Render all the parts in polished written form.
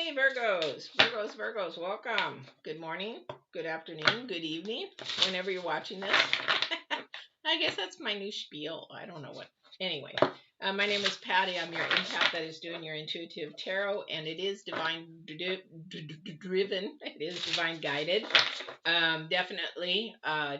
Hey, Virgos, Virgos, Virgos, welcome. Good morning, good afternoon, good evening, whenever you're watching this. I guess that's my new spiel. I don't know what. Anyway, my name is Patty. I'm your empath that is doing your intuitive tarot, and it is divine driven. It is divine guided. Definitely. I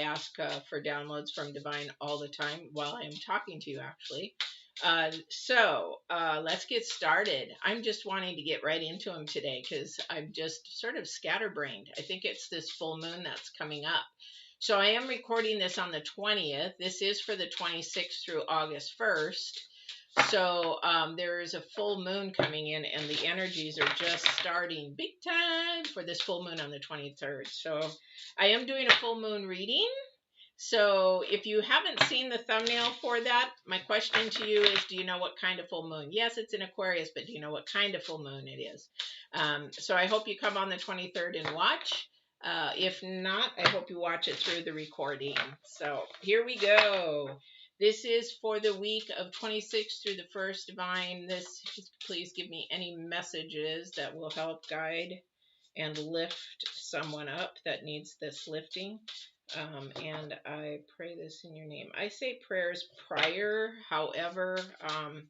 ask for downloads from divine all the time while I'm talking to you, actually. Let's get started. I'm just wanting to get right into them today because I'm just sort of scatterbrained. I think it's this full moon that's coming up. So I am recording this on the 20th. This is for the 26th through August 1st. So there is a full moon coming in, and the energies are just starting big time for this full moon on the 23rd. So I am doing a full moon reading. So if you haven't seen the thumbnail for that, my question to you is, do you know what kind of full moon? Yes, it's in Aquarius, but do you know what kind of full moon it is? So I hope you come on the 23rd and watch. If not, I hope you watch it through the recording. So here we go. This is for the week of 26th through the 1st divine. Please give me any messages that will help guide and lift someone up that needs this lifting. And I pray this in your name. I say prayers prior, however, I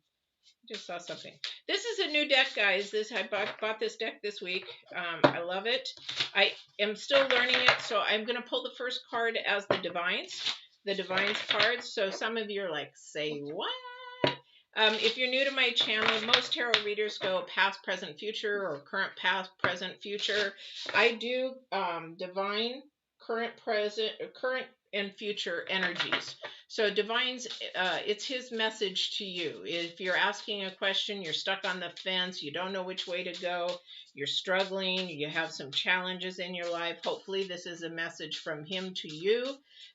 just saw something. This is a new deck, guys. I bought this deck this week. I love it. I am still learning it, so I'm going to pull the first card as the Divines cards. So some of you are like, say what? If you're new to my channel, most tarot readers go past, present, future, or current, past, present, future. I do divine, current, and future energies. So divines, it's his message to you. If you're asking a question, you're stuck on the fence, you don't know which way to go, you're struggling, you have some challenges in your life, hopefully this is a message from him to you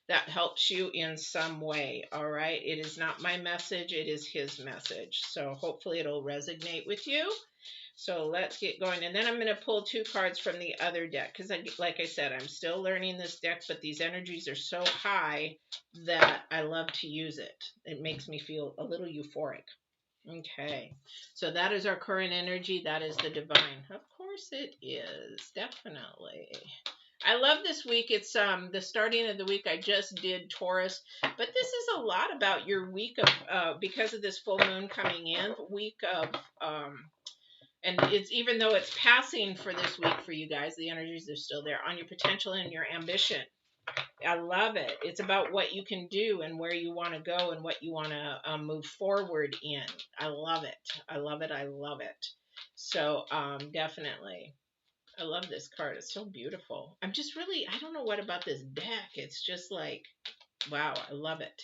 that helps you in some way. All right, it is not my message, it is his message. So hopefully it'll resonate with you. So let's get going. And then I'm going to pull two cards from the other deck because, like I said, I'm still learning this deck, but these energies are so high that I love to use it. It makes me feel a little euphoric. Okay, so that is our current energy. That is the divine. Of course it is. Definitely. I love this week. It's the starting of the week. I just did Taurus, but this is a lot about your week of because of this full moon coming in, week of and it's, even though it's passing for this week for you guys, the energies are still there on your potential and your ambition. I love it. It's about what you can do and where you want to go and what you want to move forward in. I love it. I love it. I love it. So definitely. I love this card. It's so beautiful. I don't know what about this deck. It's just like, wow, I love it.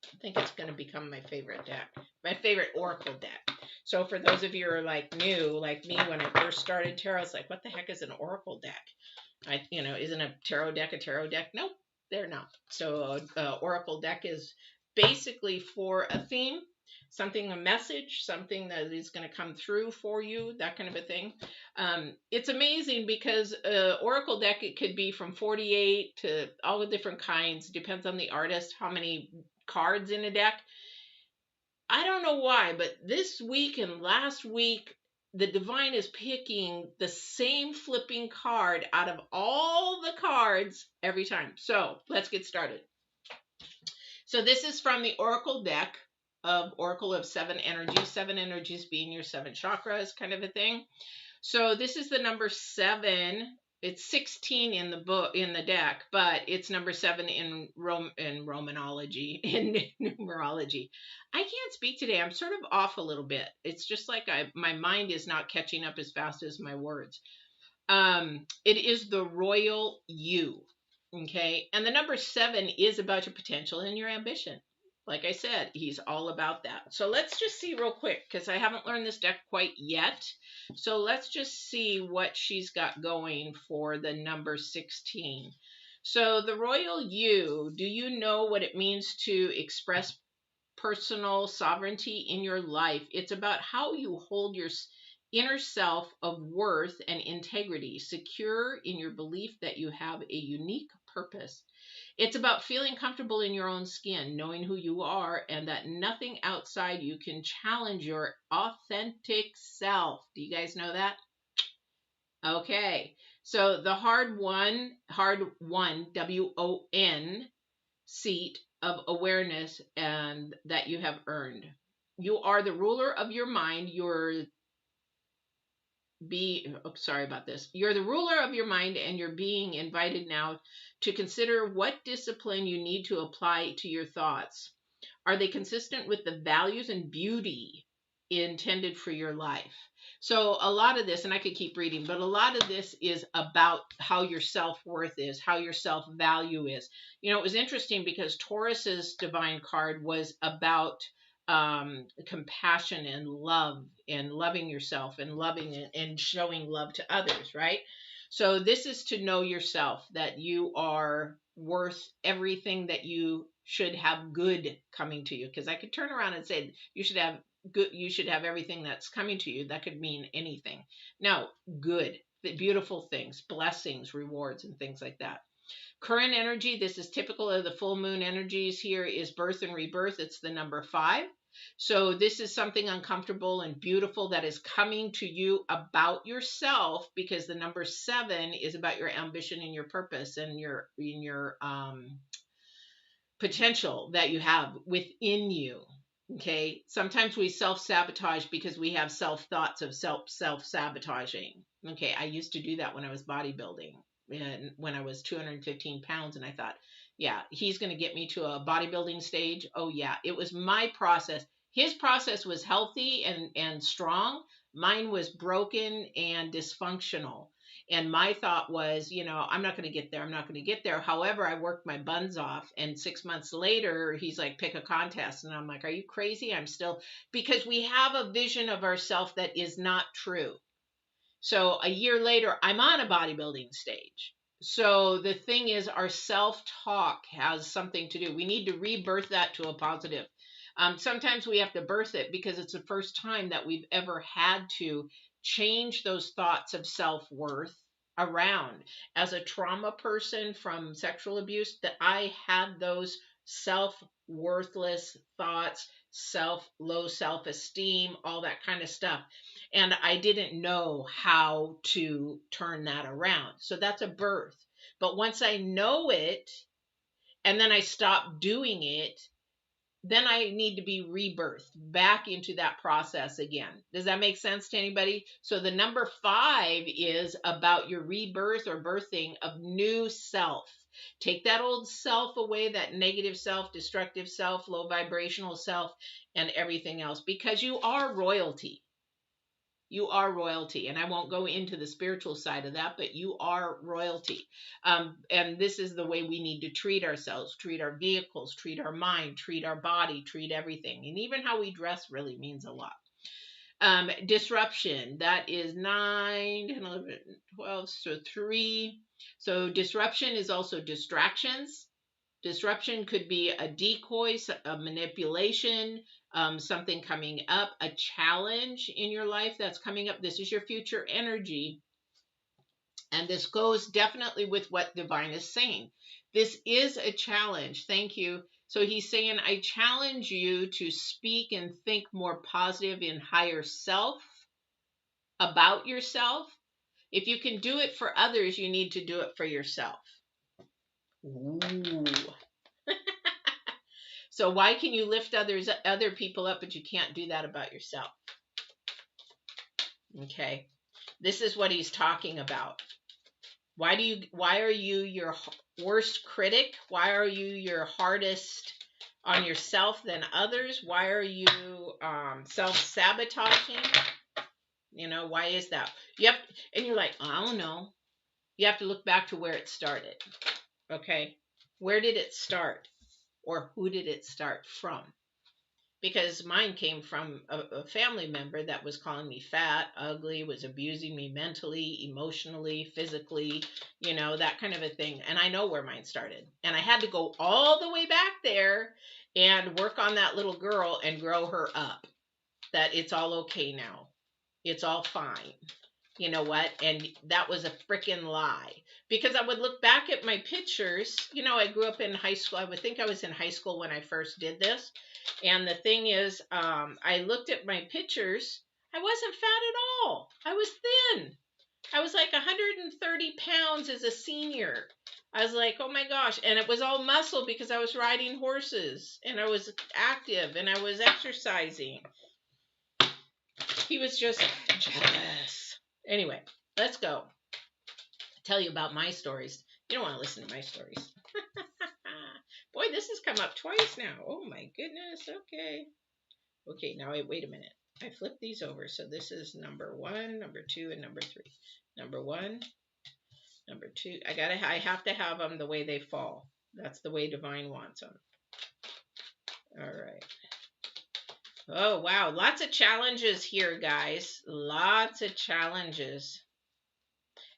I think it's going to become my favorite deck, my favorite oracle deck. So for those of you who are like new, like me, when I first started tarot, I was like, what the heck is an oracle deck? Isn't a tarot deck a tarot deck? Nope, they're not. So oracle deck is basically for a theme, something, a message, something that is going to come through for you, that kind of a thing. It's amazing because oracle deck, it could be from 48 to all the different kinds. Depends on the artist, how many cards in a deck. I don't know why, but this week and last week, the divine is picking the same flipping card out of all the cards every time. So let's get started. So this is from the oracle deck of Oracle of 7 energies being your 7 chakras, kind of a thing. So this is the number 7. It's 16 in the book, in the deck, but it's number 7 in Romanology, in numerology. I can't speak today. I'm sort of off a little bit. It's just like my mind is not catching up as fast as my words. It is the royal you. Okay. And the number 7 is about your potential and your ambition. Like I said, he's all about that. So let's just see real quick, because I haven't learned this deck quite yet. So let's just see what she's got going for the number 16. So the royal you, do you know what it means to express personal sovereignty in your life? It's about how you hold your inner self of worth and integrity, secure in your belief that you have a unique purpose. It's about feeling comfortable in your own skin, knowing who you are, and that nothing outside you can challenge your authentic self. Do you guys know that? Okay. So the hard one, WON, seat of awareness and that you have earned. You are the ruler of your mind. Sorry about this. You're the ruler of your mind, and you're being invited now to consider what discipline you need to apply to your thoughts. Are they consistent with the values and beauty intended for your life? So, a lot of this, and I could keep reading, but a lot of this is about how your self worth is, how your self value is. You know, it was interesting because Taurus's divine card was about compassion and love and loving yourself and loving and showing love to others, right? So this is to know yourself, that you are worth everything, that you should have good coming to you. Because I could turn around and say you should have good, you should have everything that's coming to you. That could mean anything. No, good, the beautiful things, blessings, rewards, and things like that. Current energy, this is typical of the full moon energies here, is birth and rebirth. It's the number 5. So this is something uncomfortable and beautiful that is coming to you about yourself, because the number 7 is about your ambition and your purpose and your potential that you have within you. Okay. Sometimes we self-sabotage because we have self-thoughts of self-sabotaging. Okay. I used to do that when I was bodybuilding and when I was 215 pounds. And I thought, yeah, he's going to get me to a bodybuilding stage. Oh yeah. It was my process. His process was healthy and strong. Mine was broken and dysfunctional. And my thought was, you know, I'm not going to get there. I'm not going to get there. However, I worked my buns off. And 6 months later, he's like, pick a contest. And I'm like, are you crazy? I'm still, because we have a vision of ourselves that is not true. So a year later, I'm on a bodybuilding stage. So the thing is, our self-talk has something to do. We need to rebirth that to a positive. Sometimes we have to birth it because it's the first time that we've ever had to change those thoughts of self-worth around. As a trauma person from sexual abuse, that I had those self-worthless thoughts, low self-esteem, all that kind of stuff. And I didn't know how to turn that around. So that's a birth. But once I know it and then I stop doing it, then I need to be rebirthed back into that process again. Does that make sense to anybody? So the number 5 is about your rebirth or birthing of new self. Take that old self away, that negative self, destructive self, low vibrational self, and everything else, because you are royalty. You are royalty. And I won't go into the spiritual side of that, but you are royalty. And this is the way we need to treat ourselves, treat our vehicles, treat our mind, treat our body, treat everything. And even how we dress really means a lot. Disruption, that is 9, 10, 11, 12, so 3. So disruption is also distractions. Disruption could be a decoy, a manipulation, something coming up, a challenge in your life that's coming up. This is your future energy. And this goes definitely with what Divine is saying. This is a challenge. Thank you. So he's saying, I challenge you to speak and think more positive in higher self about yourself. If you can do it for others, you need to do it for yourself. Ooh. So why can you lift other people up, but you can't do that about yourself? Okay. This is what he's talking about. Why are you your worst critic? Why are you your hardest on yourself than others? Why are you self-sabotaging? You know, why is that? And you're like, I don't know. You have to look back to where it started. Okay. Where did it start? Or who did it start from? Because mine came from a family member that was calling me fat, ugly, was abusing me mentally, emotionally, physically, you know, that kind of a thing. And I know where mine started. And I had to go all the way back there and work on that little girl and grow her up. That it's all okay now. It's all fine. You know what? And that was a freaking lie. Because I would look back at my pictures. You know, I grew up in high school. I would think I was in high school when I first did this. And the thing is, I looked at my pictures. I wasn't fat at all. I was thin. I was like 130 pounds as a senior. I was like, oh my gosh. And it was all muscle because I was riding horses and I was active and I was exercising. He was just jealous. Anyway, let's go. Tell you about my stories. You don't want to listen to my stories. Boy, this has come up twice now. Oh my goodness. Okay. Okay, now wait a minute. I flipped these over. So this is number 1, number 2, and number 3. Number 1, number 2. I have to have them the way they fall. That's the way Divine wants them. All right. Oh, wow. Lots of challenges here, guys. Lots of challenges.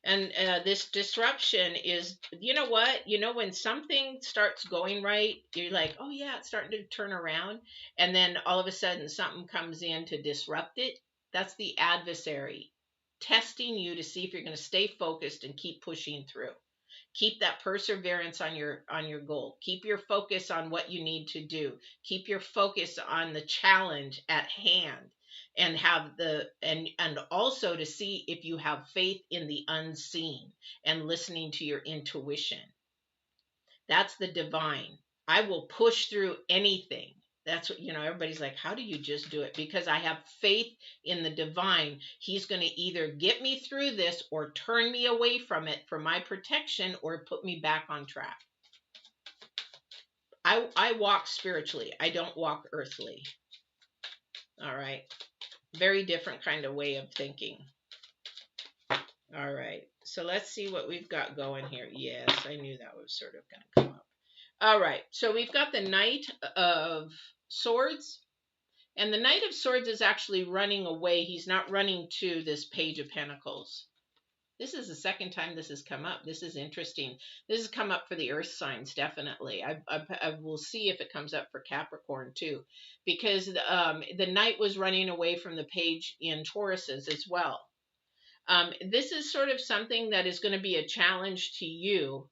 And this disruption is, you know what? You know, when something starts going right, you're like, oh, yeah, it's starting to turn around. And then all of a sudden something comes in to disrupt it. That's the adversary testing you to see if you're going to stay focused and keep pushing through. Keep that perseverance on your goal. Keep your focus on what you need to do. Keep your focus on the challenge at hand, and have and also to see if you have faith in the unseen and listening to your intuition. That's the divine. I will push through anything. That's what, everybody's like, how do you just do it? Because I have faith in the divine. He's going to either get me through this or turn me away from it for my protection or put me back on track. I walk spiritually. I don't walk earthly. All right. Very different kind of way of thinking. All right. So let's see what we've got going here. Yes, I knew that was sort of going to come up. All right. So we've got the Knight of Swords. And the Knight of Swords is actually running away. He's not running to this Page of Pentacles. This is the second time this has come up. This is interesting. This has come up for the earth signs, definitely. I will see if it comes up for Capricorn too, because the Knight was running away from the Page in Tauruses as well. This is sort of something that is going to be a challenge to you,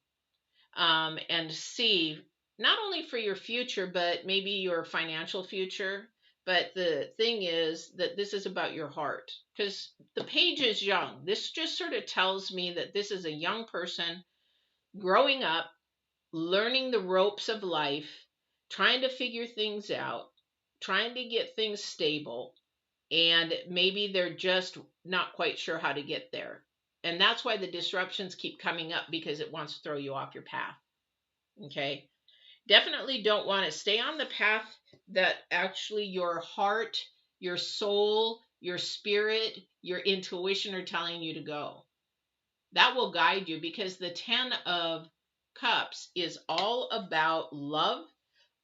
and see, not only for your future, but maybe your financial future. But the thing is that this is about your heart, because the Page is young. This just sort of tells me that this is a young person growing up, learning the ropes of life, trying to figure things out, trying to get things stable, and maybe they're just not quite sure how to get there. And that's why the disruptions keep coming up, because it wants to throw you off your path. Okay. Definitely don't want to stay on the path that actually your heart, your soul, your spirit, your intuition are telling you to go. That will guide you, because the 10 of Cups is all about love,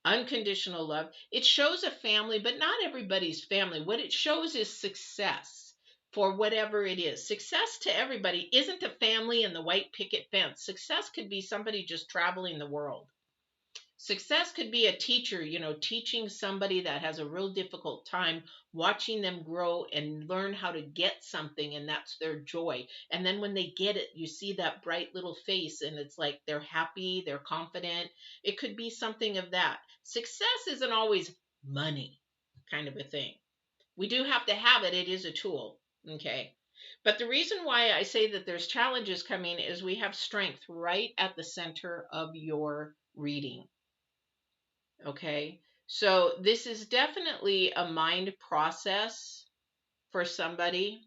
unconditional love. It shows a family, but not everybody's family. What it shows is success for whatever it is. Success to everybody isn't a family and the white picket fence. Success could be somebody just traveling the world. Success could be a teacher, teaching somebody that has a real difficult time, watching them grow and learn how to get something, and that's their joy. And then when they get it, you see that bright little face, and it's like they're happy, they're confident. It could be something of that. Success isn't always money kind of a thing. We do have to have it. It is a tool. Okay. But the reason why I say that there's challenges coming is we have strength right at the center of your reading. Okay, so this is definitely a mind process for somebody.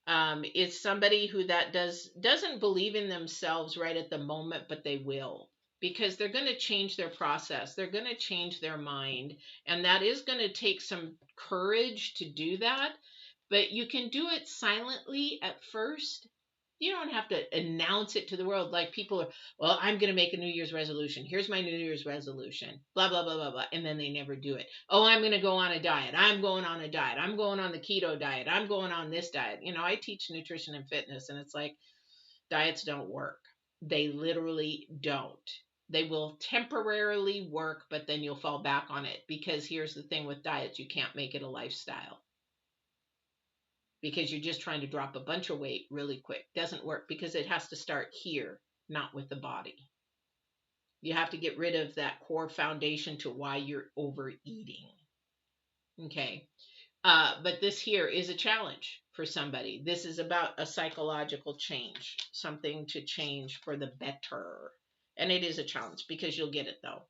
It's somebody who doesn't believe in themselves right at the moment, but they will, because they're going to change their process. They're going to change their mind, and that is going to take some courage to do that. But you can do it silently at first. You don't have to announce it to the world like people are, well, I'm going to make a New Year's resolution. Here's my New Year's resolution, blah, blah, blah, blah, blah. And then they never do it. Oh, I'm going to go on a diet. I'm going on a diet. I'm going on the keto diet. I'm going on this diet. I teach nutrition and fitness, and it's like diets don't work. They literally don't. They will temporarily work, but then you'll fall back on it, because here's the thing with diets. You can't make it a lifestyle, because you're just trying to drop a bunch of weight really quick. Doesn't work, because it has to start here, not with the body. You have to get rid of that core foundation to why you're overeating. Okay. But this here is a challenge for somebody. This is about a psychological change, something to change for the better. And it is a challenge because you'll get it though.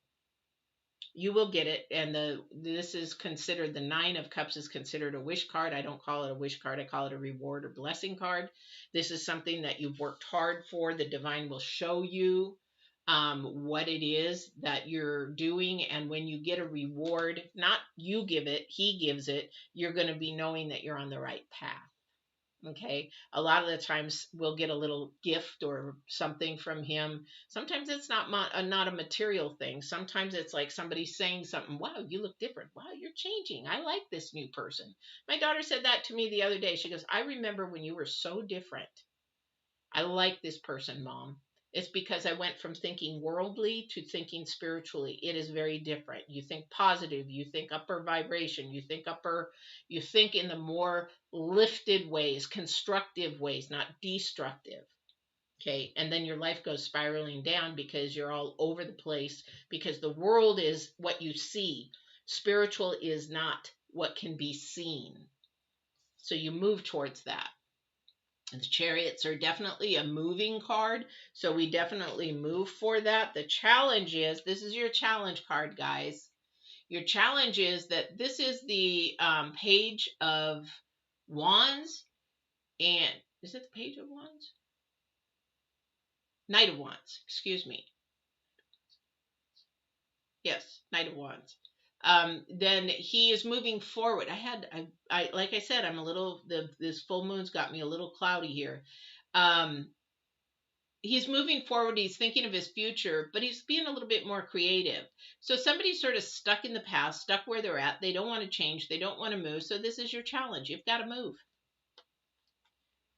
You will get it. And this is considered, the Nine of Cups is considered a wish card. I don't call it a wish card. I call it a reward or blessing card. This is something that you've worked hard for. The divine will show you what it is that you're doing. And when you get a reward, not you give it, he gives it, you're going to be knowing that you're on the right path. Okay. A lot of the times we'll get a little gift or something from him. Sometimes it's not a material thing. Sometimes it's like somebody saying something. Wow, you look different. Wow, you're changing. I like this new person. My daughter said that to me the other day. She goes, I remember when you were so different. I like this person, Mom. It's because I went from thinking worldly to thinking spiritually. It is very different. You think positive, you think upper vibration, you think in the more lifted ways, constructive ways, not destructive. Okay. And then your life goes spiraling down because you're all over the place, because the world is what you see. Spiritual is not what can be seen. So you move towards that. The Chariots are definitely a moving card, so we definitely move for that. The challenge is, this is your challenge card, guys. Your challenge is that this is the Page of Wands, and is it the Page of Wands? Knight of Wands, excuse me. Yes, Knight of Wands. Then he is moving forward. I like I said, I'm a little, this full moon's got me a little cloudy here. He's moving forward. He's thinking of his future, but he's being a little bit more creative. So somebody's sort of stuck in the past, stuck where they're at. They don't want to change. They don't want to move. So this is your challenge. You've got to move.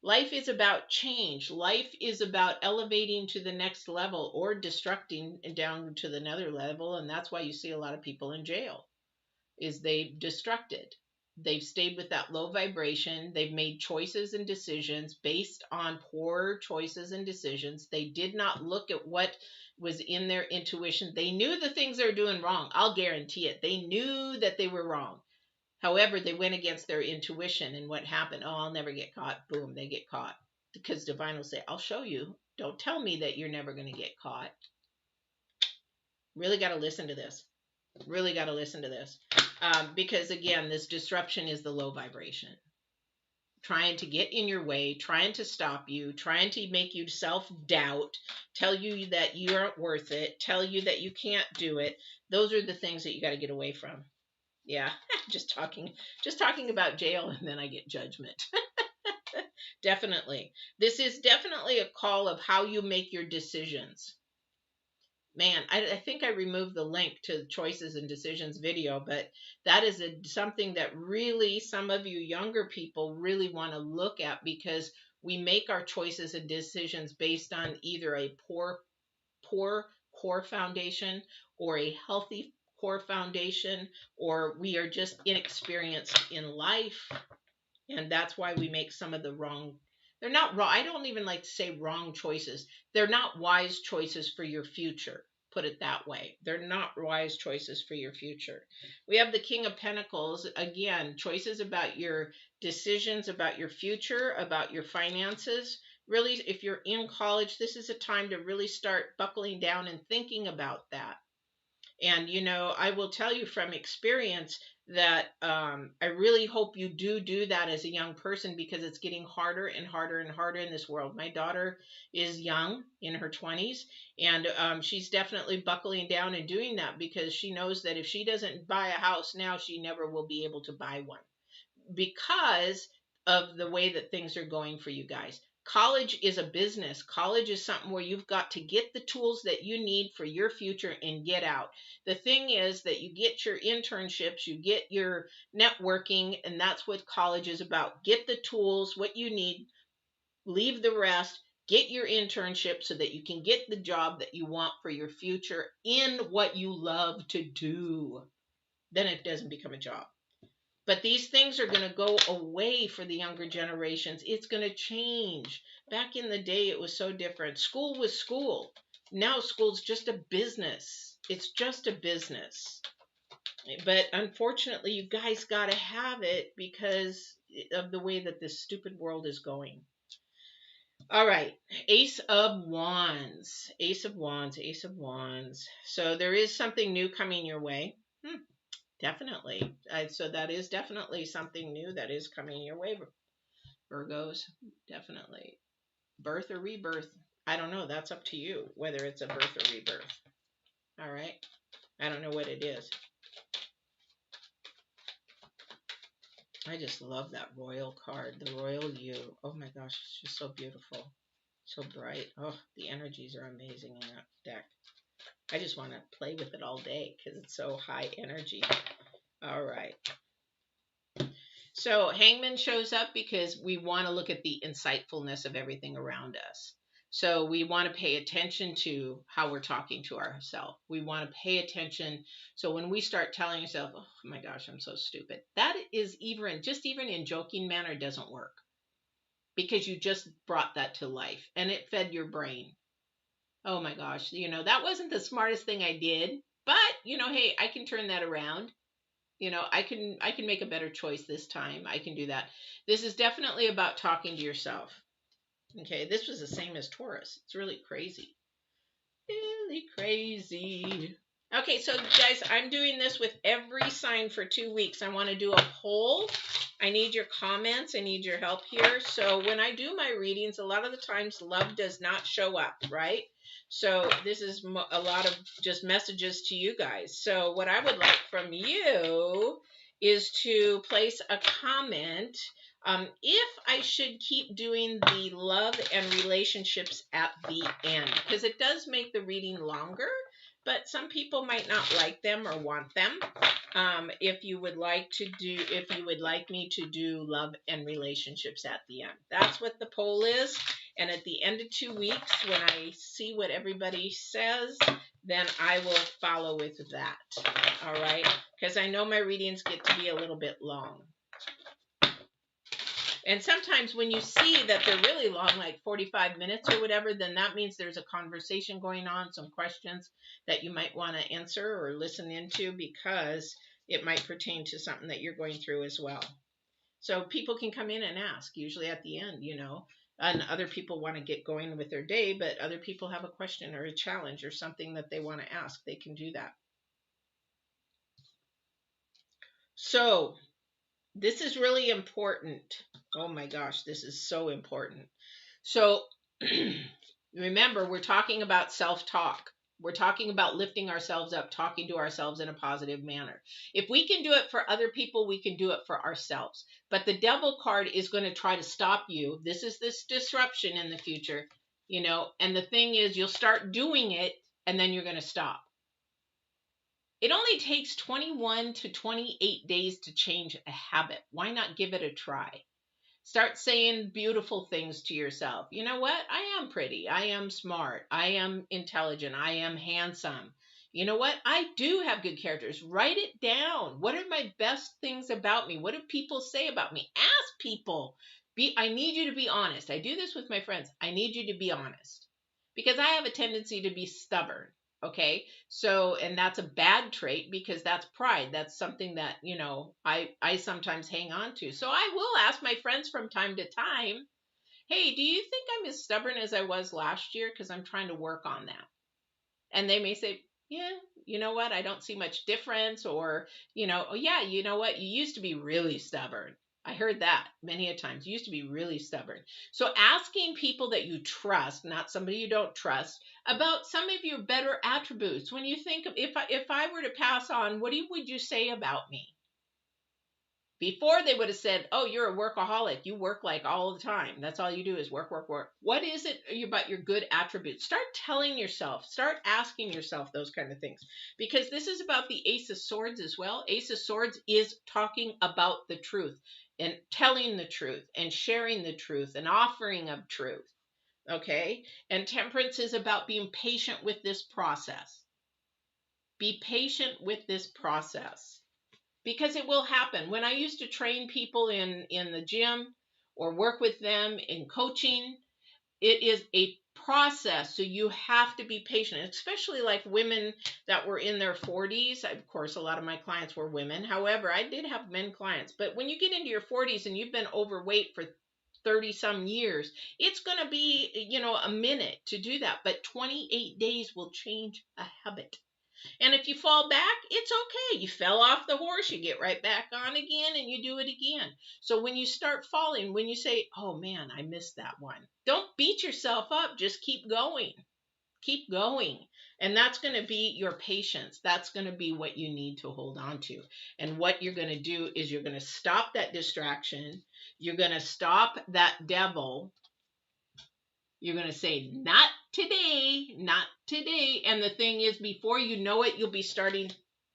Life is about change. Life is about elevating to the next level or destructing down to another level. And that's why you see a lot of people in jail, is they've destructed. They've stayed with that low vibration. They've made choices and decisions based on poor choices and decisions. They did not look at what was in their intuition. They knew the things they were doing wrong. I'll guarantee it. They knew that they were wrong. However, they went against their intuition, and what happened? Oh, I'll never get caught. Boom, they get caught. Because divine will say, I'll show you. Don't tell me that you're never going to get caught. Really got to listen to this. Really got to listen to this. Because again, this disruption is the low vibration. Trying to get in your way, trying to stop you, trying to make you self-doubt, tell you that you aren't worth it, tell you that you can't do it. Those are the things that you got to get away from. Yeah, just talking about jail, and then I get judgment. Definitely. This is definitely a call of how you make your decisions. Man, I think I removed the link to the choices and decisions video, but that is something that really some of you younger people really want to look at, because we make our choices and decisions based on either a poor core foundation or a healthy core foundation, or we are just inexperienced in life. And that's why we make some of the wrong, they're not wrong. I don't even like to say wrong choices. They're not wise choices for your future. Put it that way. They're not wise choices for your future. We have the King of Pentacles. Again, choices about your decisions, about your future, about your finances. Really, if you're in college, this is a time to really start buckling down and thinking about that. And, I will tell you from experience that I really hope you do that as a young person, because it's getting harder and harder and harder in this world. My daughter is young, in her 20s, and she's definitely buckling down and doing that, because she knows that if she doesn't buy a house now, she never will be able to buy one, because of the way that things are going for you guys. College is a business. College is something where you've got to get the tools that you need for your future and get out. The thing is that you get your internships, you get your networking, and that's what college is about. Get the tools, what you need, leave the rest, get your internship so that you can get the job that you want for your future in what you love to do. Then it doesn't become a job. But these things are going to go away for the younger generations. It's going to change. Back in the day, it was so different. School was school. Now school's just a business. It's just a business. But unfortunately, you guys got to have it, because of the way that this stupid world is going. All right, Ace of Wands, Ace of Wands, Ace of Wands. So there is something new coming your way. Definitely. So that is definitely something new that is coming your way, Virgos. Definitely. Birth or rebirth. I don't know. That's up to you, whether it's a birth or rebirth. All right. I don't know what it is. I just love that royal card, the royal you. Oh my gosh, it's just so beautiful. So bright. Oh, the energies are amazing in that deck. I just want to play with it all day because it's so high energy. All right. So Hangman shows up because we want to look at the insightfulness of everything around us. So we want to pay attention to how we're talking to ourselves. We want to pay attention. So when we start telling yourself, oh my gosh, I'm so stupid, that is even in joking manner doesn't work, because you just brought that to life and it fed your brain. Oh my gosh, that wasn't the smartest thing I did, but hey, I can turn that around. I can make a better choice this time. I can do that. This is definitely about talking to yourself. Okay, this was the same as Taurus. It's really crazy. Really crazy. Okay, so guys, I'm doing this with every sign for 2 weeks. I want to do a poll. I need your comments. I need your help here. So when I do my readings, a lot of the times love does not show up, right? So this is a lot of just messages to you guys. So what I would like from you is to place a comment. If I should keep doing the love and relationships at the end, because it does make the reading longer, but some people might not like them or want them. If you would like me to do love and relationships at the end, that's what the poll is. And at the end of 2 weeks, when I see what everybody says, then I will follow with that. All right, because I know my readings get to be a little bit long. And sometimes when you see that they're really long, like 45 minutes or whatever, then that means there's a conversation going on, some questions that you might want to answer or listen into, because it might pertain to something that you're going through as well. So people can come in and ask, usually at the end, and other people want to get going with their day, but other people have a question or a challenge or something that they want to ask. They can do that. So this is really important. Oh my gosh, this is so important. So remember, we're talking about self-talk. We're talking about lifting ourselves up, talking to ourselves in a positive manner. If we can do it for other people, we can do it for ourselves. But the devil card is going to try to stop you. This is this disruption in the future, and the thing is, you'll start doing it and then you're going to stop. It only takes 21 to 28 days to change a habit. Why not give it a try? Start saying beautiful things to yourself. You know what? I am pretty. I am smart. I am intelligent. I am handsome. You know what? I do have good characters. Write it down. What are my best things about me? What do people say about me? Ask people. I need you to be honest. I do this with my friends. I need you to be honest, because I have a tendency to be stubborn. Okay. So, and that's a bad trait, because that's pride. That's something that, I sometimes hang on to. So I will ask my friends from time to time, hey, do you think I'm as stubborn as I was last year? Because I'm trying to work on that. And they may say, yeah, you know what? I don't see much difference. Or, oh yeah, you know what? You used to be really stubborn. I heard that many a times. You used to be really stubborn. So asking people that you trust, not somebody you don't trust, about some of your better attributes. When you think of, if I were to pass on, what would you say about me? Before, they would have said, oh, you're a workaholic. You work like all the time. That's all you do is work, work, work. What is it about your good attributes? Start telling yourself, start asking yourself those kind of things, because this is about the Ace of Swords as well. Ace of Swords is talking about the truth and telling the truth and sharing the truth and offering of truth. Okay. And Temperance is about being patient with this process. Be patient with this process, because it will happen. When I used to train people in the gym or work with them in coaching, it is a process, so you have to be patient, especially like women that were in their 40s. Of course, a lot of my clients were women. However, I did have men clients. But when you get into your 40s and you've been overweight for 30 some years, it's going to be, a minute to do that. But 28 days will change a habit. And if you fall back, it's okay. You fell off the horse, you get right back on again and you do it again. So when you start falling, when you say, oh man, I missed that one, don't beat yourself up. Just keep going. Keep going. And that's going to be your patience. That's going to be what you need to hold on to. And what you're going to do is you're going to stop that distraction. You're going to stop that devil. You're going to say, not today, not today. And the thing is, before you know it, you'll be starting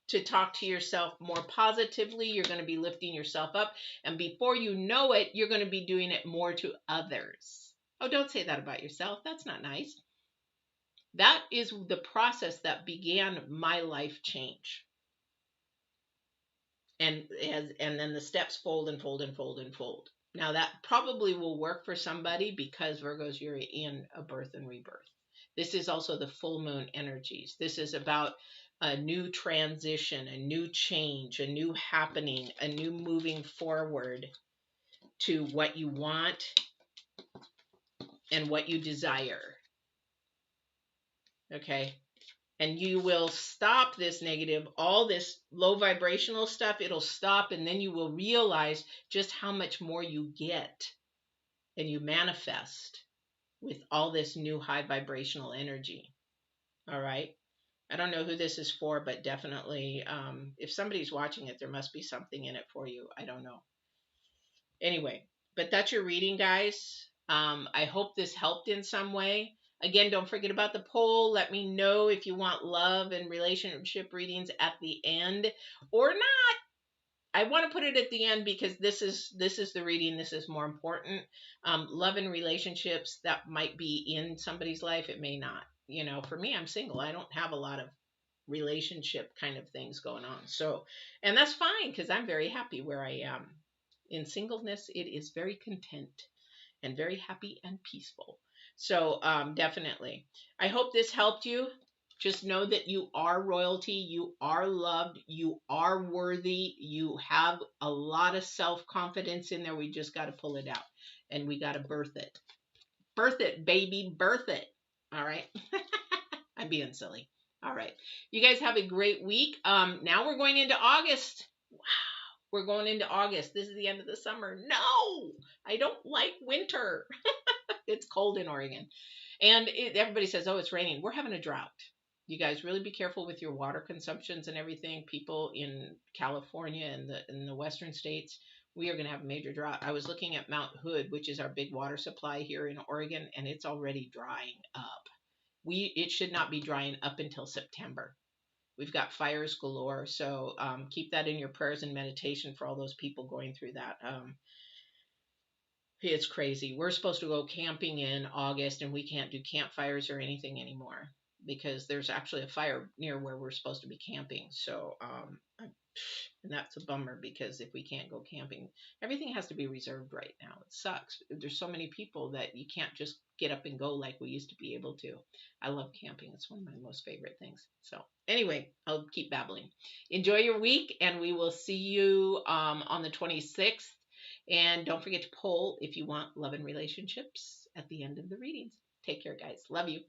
to talk to yourself more positively. You're going to be lifting yourself up. And before you know it, you're going to be doing it more to others. Oh, don't say that about yourself. That's not nice. That is the process that began my life change. And then the steps fold and fold and fold and fold. Now that probably will work for somebody because Virgos, you're in a birth and rebirth. This is also the full moon energies. This is about a new transition, a new change, a new happening, a new moving forward to what you want and what you desire. Okay. And you will stop this negative, all this low vibrational stuff, it'll stop, and then you will realize just how much more you get and you manifest with all this new high vibrational energy. All right. I don't know who this is for, but definitely if somebody's watching it, there must be something in it for you. I don't know. Anyway, but that's your reading, guys. I hope this helped in some way. Again, don't forget about the poll. Let me know if you want love and relationship readings at the end or not. I want to put it at the end because this is the reading. This is more important. Love and relationships, that might be in somebody's life. It may not. For me, I'm single. I don't have a lot of relationship kind of things going on. So, and that's fine because I'm very happy where I am. In singleness, it is very content and very happy and peaceful. So definitely. I hope this helped you. Just know that you are royalty. You are loved. You are worthy. You have a lot of self-confidence in there. We just got to pull it out. And we got to birth it. Birth it, baby. Birth it. All right. I'm being silly. All right. You guys have a great week. Now we're going into August. Wow. We're going into August. This is the end of the summer. No, I don't like winter. It's cold in Oregon. And everybody says, oh, it's raining. We're having a drought. You guys really be careful with your water consumptions and everything. People in California and in the western states, we are going to have a major drought. I was looking at Mount Hood, which is our big water supply here in Oregon, and it's already drying up. It should not be drying up until September. We've got fires galore, so keep that in your prayers and meditation for all those people going through that. It's crazy. We're supposed to go camping in August, and we can't do campfires or anything anymore because there's actually a fire near where we're supposed to be camping. So, and that's a bummer because if we can't go camping, everything has to be reserved right now. It sucks. There's so many people that you can't just get up and go like we used to be able to. I love camping. It's one of my most favorite things. So anyway, I'll keep babbling. Enjoy your week, and we will see you on the 26th. And don't forget to poll if you want love and relationships at the end of the readings. Take care, guys. Love you.